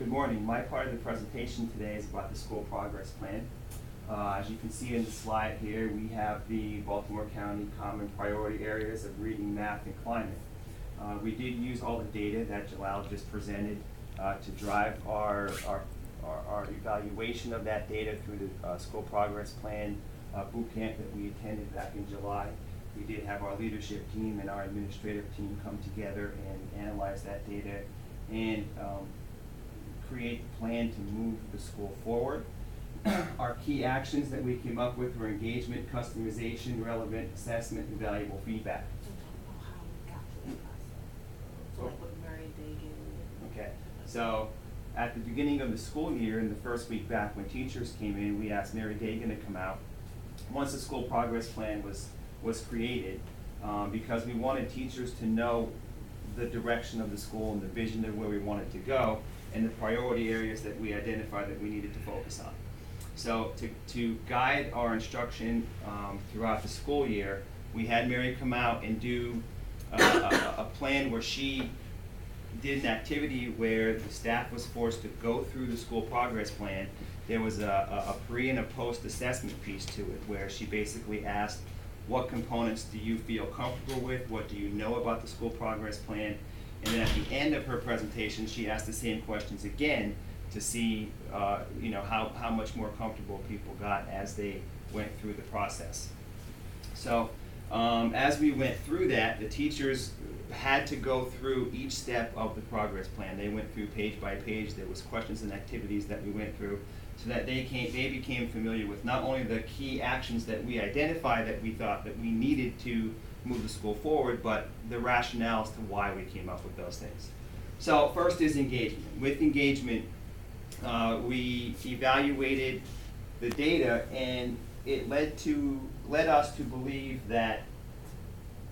Good morning. My part of the presentation today is about the school progress plan. As you can see in the slide here, we have the Baltimore County common priority areas of reading, math, and climate. We did use all the data that Jalal just presented to drive our evaluation of that data through the school progress plan boot camp that we attended back in July. We did have our leadership team and our administrative team come together and analyze that data and create a plan to move the school forward. Our key actions that we came up with were engagement, customization, relevant assessment, and valuable feedback. So like what Mary Dagan. Okay, so at the beginning of the school year, in the first week back when teachers came in, we asked Mary Dagan to come out. Once the school progress plan was created, because we wanted teachers to know the direction of the school and the vision of where we wanted to go and the priority areas that we identified that we needed to focus on. So to guide our instruction throughout the school year, we had Mary come out and do a plan where she did an activity where the staff was forced to go through the school progress plan. There was a pre and a post assessment piece to it where she basically asked, what components do you feel comfortable with? What do you know about the school progress plan? And then at the end of her presentation, she asked the same questions again to see how much more comfortable people got as they went through the process. So as we went through that, the teachers had to go through each step of the progress plan. They went through page by page. There was questions and activities that we went through so that they became familiar with not only the key actions that we identified that we thought that we needed to move the school forward, but the rationale as to why we came up with those things. So first is engagement. With engagement, we evaluated the data, and it led us to believe that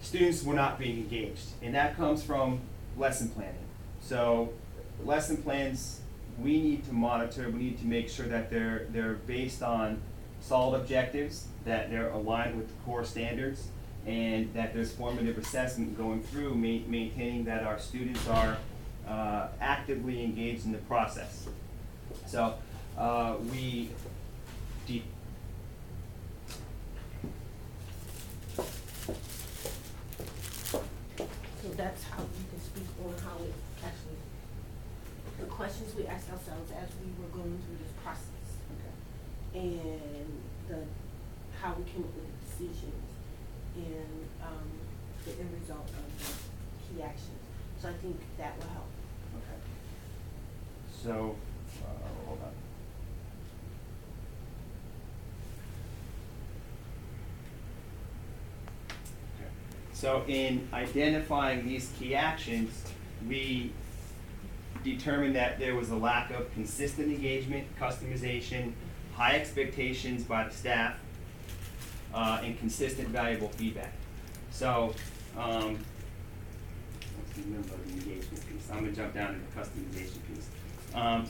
students were not being engaged, and that comes from lesson planning. So lesson plans, we need to monitor, we need to make sure that they're based on solid objectives, that they're aligned with the core standards, and that there's formative assessment going through, maintaining that our students are actively engaged in the process. So So that's how you can speak on how it actually, the questions we asked ourselves as we were going through this process. Okay. And how we came up with the decisions and the end result of the key actions. So I think that will help. Okay. So, hold on. Okay. So in identifying these key actions, we determined that there was a lack of consistent engagement, customization, high expectations by the staff, and consistent valuable feedback. So, let's remember the engagement piece. I'm going to jump down to the customization piece.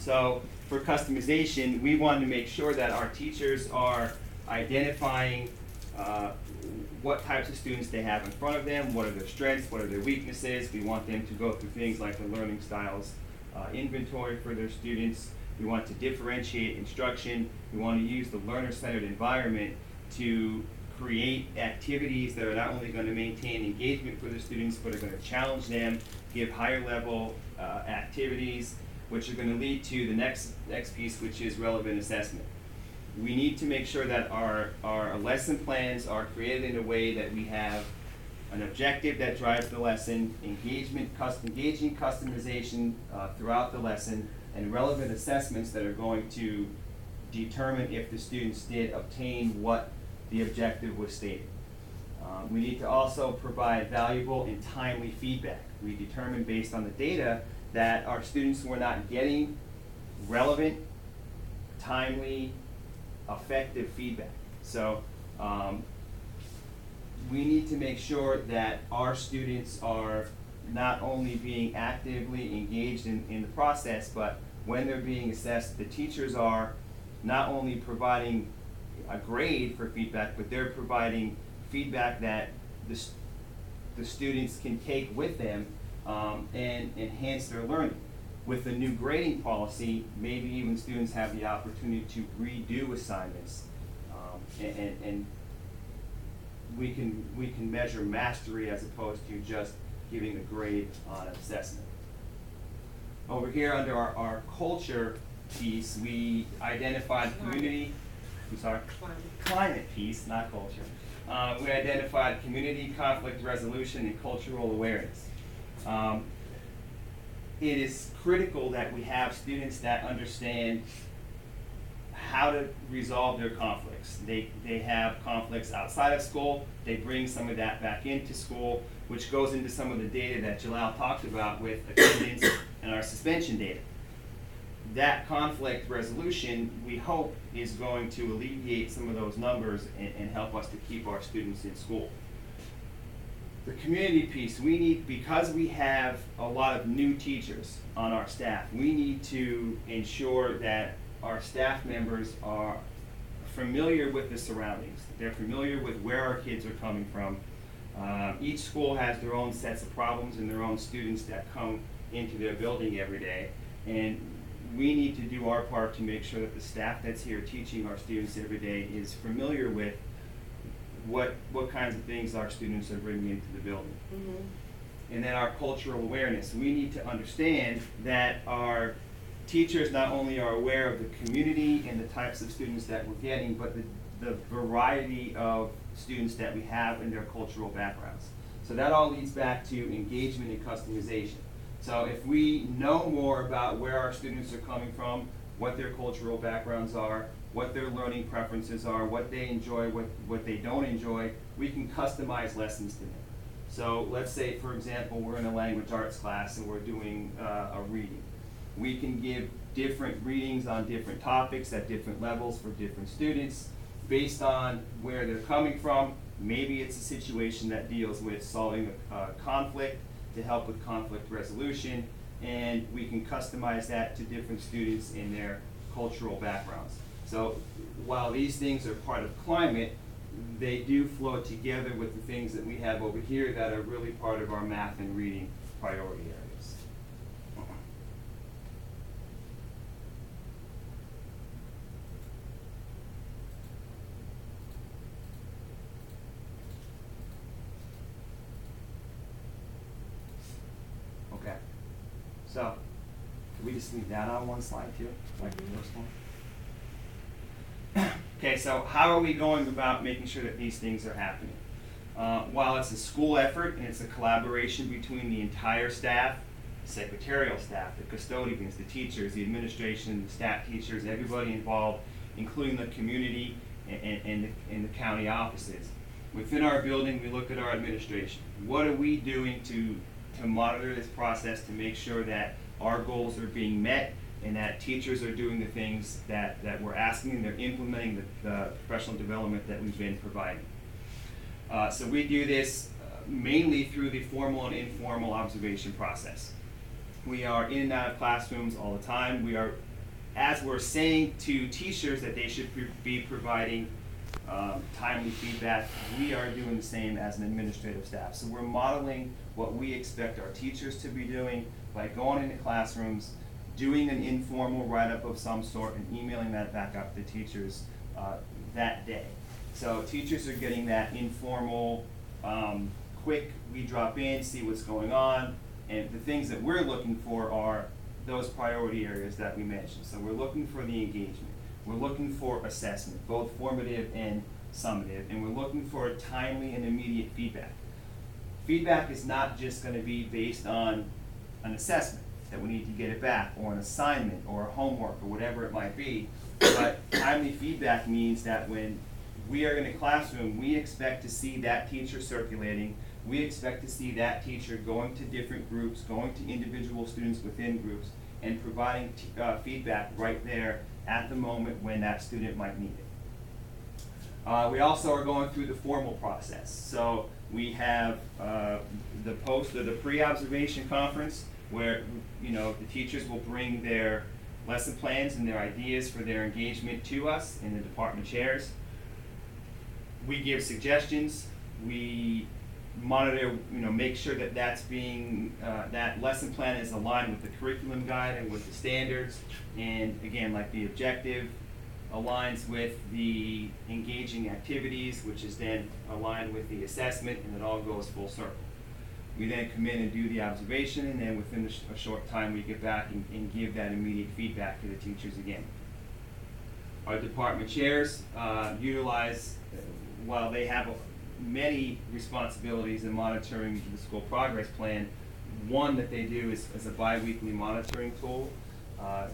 So for customization, we wanted to make sure that our teachers are identifying what types of students they have in front of them, what are their strengths, what are their weaknesses. We want them to go through things like the learning styles inventory for their students. We want to differentiate instruction. We want to use the learner-centered environment to create activities that are not only going to maintain engagement for the students, but are going to challenge them, give higher level activities, which are going to lead to the next piece, which is relevant assessment. We need to make sure that our lesson plans are created in a way that we have an objective that drives the lesson, engaging customization throughout the lesson, and relevant assessments that are going to determine if the students did obtain what the objective was stated. We need to also provide valuable and timely feedback. We determined based on the data that our students were not getting relevant, timely, effective feedback. So we need to make sure that our students are not only being actively engaged in the process, but when they're being assessed, the teachers are not only providing a grade for feedback, but they're providing feedback that the students can take with them and enhance their learning. With the new grading policy, maybe even students have the opportunity to redo assignments, and we can measure mastery as opposed to just giving a grade on assessment. Over here under our culture piece, we identified community, climate piece, not culture. We identified community conflict resolution and cultural awareness. It is critical that we have students that understand how to resolve their conflicts. They have conflicts outside of school, they bring some of that back into school, which goes into some of the data that Jalal talked about with attendance and our suspension data. That conflict resolution, we hope, is going to alleviate some of those numbers and help us to keep our students in school. The community piece, we need, because we have a lot of new teachers on our staff, we need to ensure that our staff members are familiar with the surroundings. They're familiar with where our kids are coming from. Each school has their own sets of problems and their own students that come into their building every day. And we need to do our part to make sure that the staff that's here teaching our students every day is familiar with what kinds of things our students are bringing into the building. Mm-hmm. And then our cultural awareness. We need to understand that our teachers not only are aware of the community and the types of students that we're getting, but the variety of students that we have in their cultural backgrounds. So that all leads back to engagement and customization. So if we know more about where our students are coming from, what their cultural backgrounds are, what their learning preferences are, what they enjoy, what they don't enjoy, we can customize lessons to them. So let's say, for example, we're in a language arts class and we're doing a reading. We can give different readings on different topics at different levels for different students based on where they're coming from. Maybe it's a situation that deals with solving a conflict to help with conflict resolution, and we can customize that to different students in their cultural backgrounds. So while these things are part of climate, they do flow together with the things that we have over here that are really part of our math and reading priority areas. Okay, so can we just leave that on one slide too, like the first one? Okay, so how are we going about making sure that these things are happening? While it's a school effort and it's a collaboration between the entire staff, secretarial staff, the custodians, the teachers, the administration, the staff teachers, everybody involved, including the community and the county offices. Within our building, we look at our administration. What are we doing to monitor this process to make sure that our goals are being met and that teachers are doing the things that we're asking and they're implementing the professional development that we've been providing. So we do this mainly through the formal and informal observation process. We are in and out of classrooms all the time. We are, as we're saying to teachers that they should be providing timely feedback, we are doing the same as an administrative staff. So we're modeling what we expect our teachers to be doing by going into classrooms, doing an informal write-up of some sort and emailing that back up to teachers that day. So teachers are getting that informal, quick, we drop in, see what's going on, and the things that we're looking for are those priority areas that we mentioned. So we're looking for the engagement. We're looking for assessment, both formative and summative, and we're looking for timely and immediate feedback. Feedback is not just going to be based on an assessment that we need to get it back, or an assignment, or homework, or whatever it might be. But timely feedback means that when we are in a classroom, we expect to see that teacher circulating. We expect to see that teacher going to different groups, going to individual students within groups, and providing feedback right there at the moment when that student might need it. We also are going through the formal process. So we have the post or the pre-observation conference, where the teachers will bring their lesson plans and their ideas for their engagement to us in the department chairs. We give suggestions. We monitor, make sure that that's being, that lesson plan is aligned with the curriculum guide and with the standards. And again, like the objective aligns with the engaging activities, which is then aligned with the assessment, and it all goes full circle. We then come in and do the observation, and then within a short time we get back and give that immediate feedback to the teachers again. Our department chairs utilize, while they have many responsibilities in monitoring the school progress plan, one that they do is a bi-weekly monitoring tool.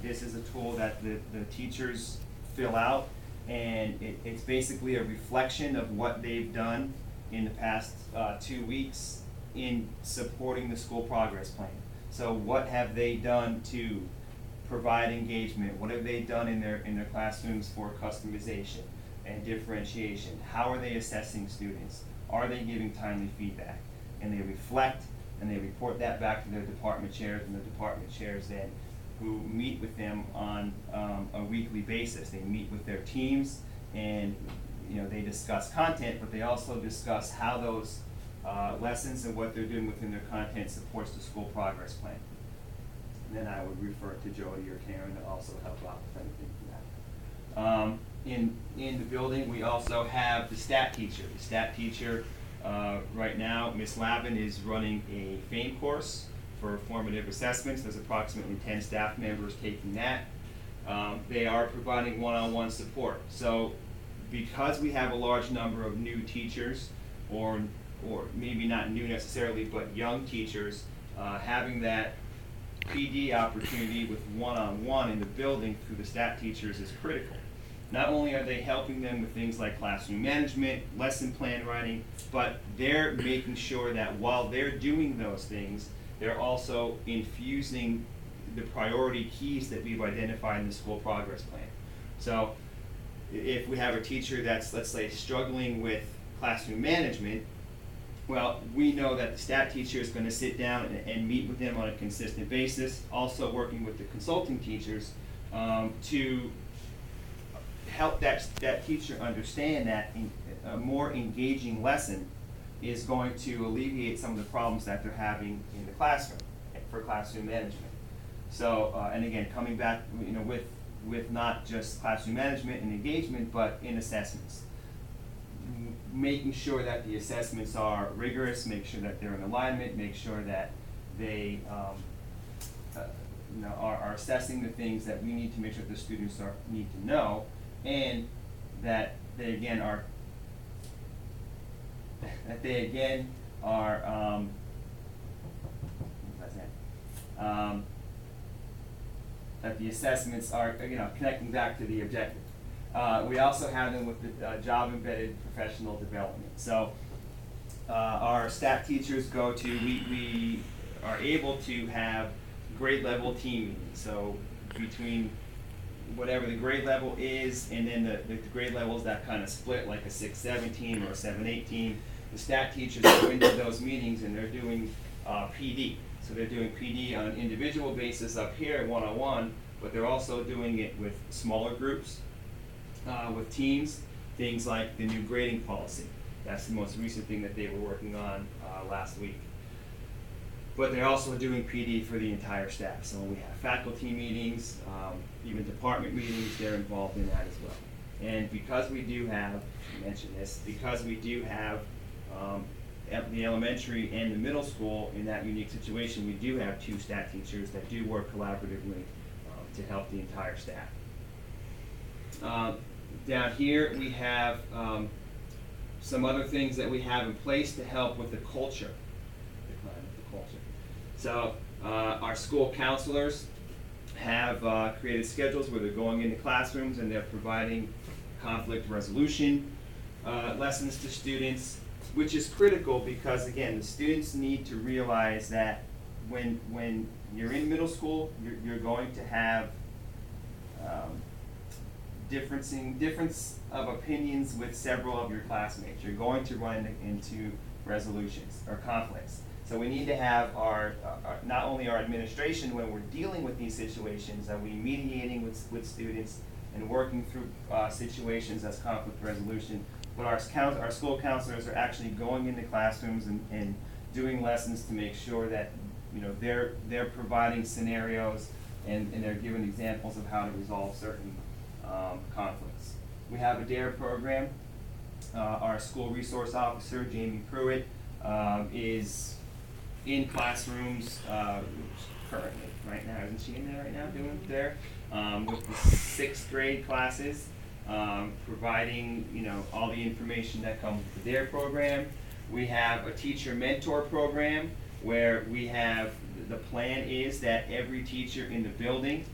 This is a tool that the teachers fill out, and it's basically a reflection of what they've done in the past 2 weeks in supporting the school progress plan. So what have they done to provide engagement? What have they done in their classrooms for customization and differentiation? How are they assessing students? Are they giving timely feedback? And they reflect and they report that back to their department chairs, and the department chairs then who meet with them on a weekly basis. They meet with their teams, and they discuss content, but they also discuss how those lessons and what they're doing within their content supports the school progress plan. And then I would refer to Jody or Karen to also help out with anything from that. In the building, we also have the stat teacher. The stat teacher, right now, Ms. Lavin is running a FAME course for formative assessments. There's approximately 10 staff members taking that. They are providing one-on-one support. So because we have a large number of new teachers, or maybe not new necessarily, but young teachers, having that PD opportunity with one-on-one in the building through the stat teachers is critical. Not only are they helping them with things like classroom management, lesson plan writing, but they're making sure that while they're doing those things, they're also infusing the priority keys that we've identified in the school progress plan. So if we have a teacher that's, let's say, struggling with classroom management, well, we know that the stat teacher is going to sit down and meet with them on a consistent basis, also working with the consulting teachers to help that teacher understand that a more engaging lesson is going to alleviate some of the problems that they're having in the classroom for classroom management. So, and again, coming back, with not just classroom management and engagement, but in assessments. Making sure that the assessments are rigorous, make sure that they're in alignment, make sure that they are assessing the things that we need to make sure the students need to know, and that they again are that the assessments are connecting back to the objective. We also have them with the job-embedded professional development. So our stat teachers we are able to have grade level team meetings. So between whatever the grade level is, and then the grade levels that kind of split, like a 6-7 team or a 7-8 team, the stat teachers go into those meetings and they're doing PD. So they're doing PD on an individual basis up here, one-on-one, but they're also doing it with smaller groups, with teams, things like the new grading policy. That's the most recent thing that they were working on last week. But they're also doing PD for the entire staff. So when we have faculty meetings, even department meetings, they're involved in that as well. And because we do have, you mentioned this, because we do have the elementary and the middle school in that unique situation, we do have 2 stat teachers that do work collaboratively to help the entire staff. Down here we have some other things that we have in place to help with the culture. So our school counselors have created schedules where they're going into classrooms and they're providing conflict resolution lessons to students, which is critical because, again, the students need to realize that when you're in middle school, you're going to have difference of opinions with several of your classmates. You're going to run into resolutions or conflicts. So we need to have our not only our administration, when we're dealing with these situations, are we mediating with students, and working through situations as conflict resolution. But our school counselors are actually going into classrooms and doing lessons to make sure that, you know, they're providing scenarios and they're giving examples of how to resolve certain conflicts. We have a DARE program. Our school resource officer, Jamie Pruitt, is in classrooms currently, right now. Isn't she in there right now doing there? With the 6th grade classes, providing, you know, all the information that comes with the DARE program. We have a teacher mentor program where we have, the plan is that every teacher in the building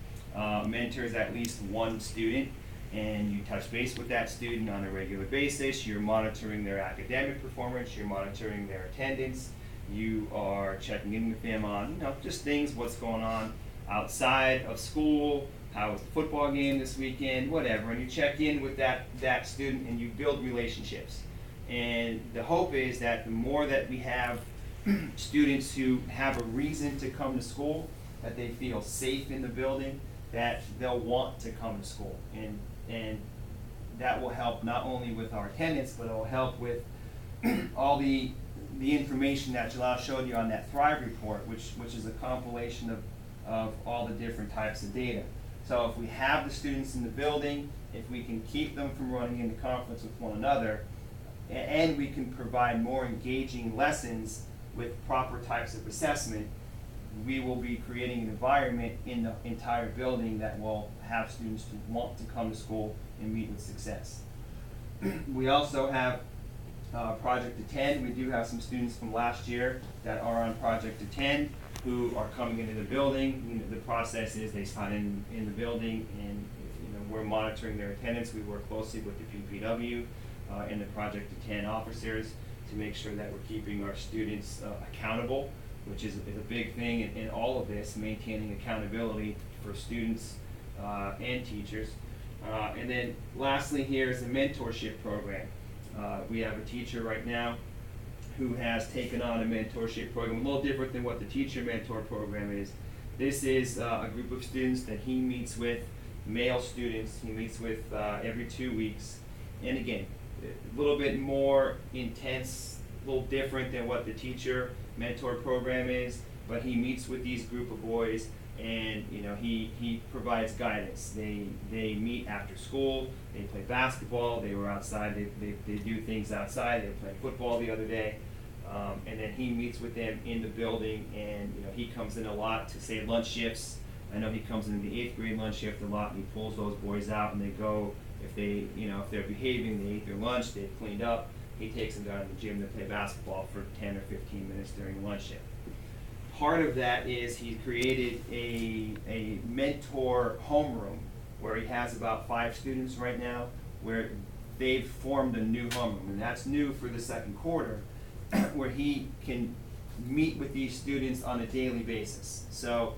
mentors at least one student, and you touch base with that student on a regular basis. You're monitoring their academic performance, you're monitoring their attendance, you are checking in with them on, you know, just things, what's going on outside of school, how was the football game this weekend, whatever, and you check in with that student and you build relationships. And the hope is that the more that we have students who have a reason to come to school, that they feel safe in the building, that they'll want to come to school. And that will help not only with our attendance, but it will help with all the information that Jalal showed you on that Thrive report, which is a compilation of all the different types of data. So if we have the students in the building, if we can keep them from running into conflicts with one another, and we can provide more engaging lessons with proper types of assessment, we will be creating an environment in the entire building that will have students who want to come to school and meet with success. We also have Project Attend. We do have some students from last year that are on Project Attend who are coming into the building. You know, the process is they sign in the building, and, you know, we're monitoring their attendance. We work closely with the PPW and the Project Attend officers to make sure that we're keeping our students accountable, which is a big thing in all of this, maintaining accountability for students and teachers. And then lastly here is the mentorship program. We have a teacher right now who has taken on a mentorship program, a little different than what the teacher mentor program is. This is a group of students that he meets with, male students, he meets with every 2 weeks. And again, a little bit more intense, a little different than what the teacher mentor program is, but he meets with these group of boys, and, you know, he provides guidance. They meet after school, they play basketball, they were outside, they do things outside, they played football the other day, and then he meets with them in the building, and, you know, he comes in a lot to say lunch shifts. I know he comes in the 8th grade lunch shift a lot, and he pulls those boys out, and they go, if they're behaving, they ate their lunch, they've cleaned up, he takes them down to the gym to play basketball for 10 or 15 minutes during the lunch shift. Part of that is he created a mentor homeroom where he has about 5 students right now, where they've formed a new homeroom, and that's new for the second quarter, where he can meet with these students on a daily basis. So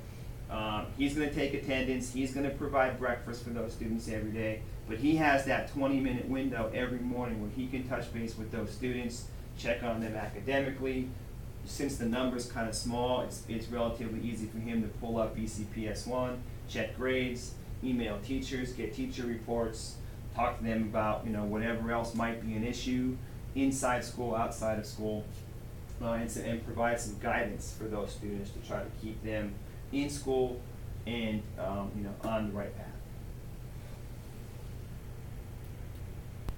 he's going to take attendance, he's going to provide breakfast for those students every day, but he has that 20-minute window every morning where he can touch base with those students, check on them academically. Since the number's kind of small, it's relatively easy for him to pull up BCPS1, check grades, email teachers, get teacher reports, talk to them about, you know, whatever else might be an issue inside school, outside of school, and provide some guidance for those students to try to keep them in school and, you know, on the right path.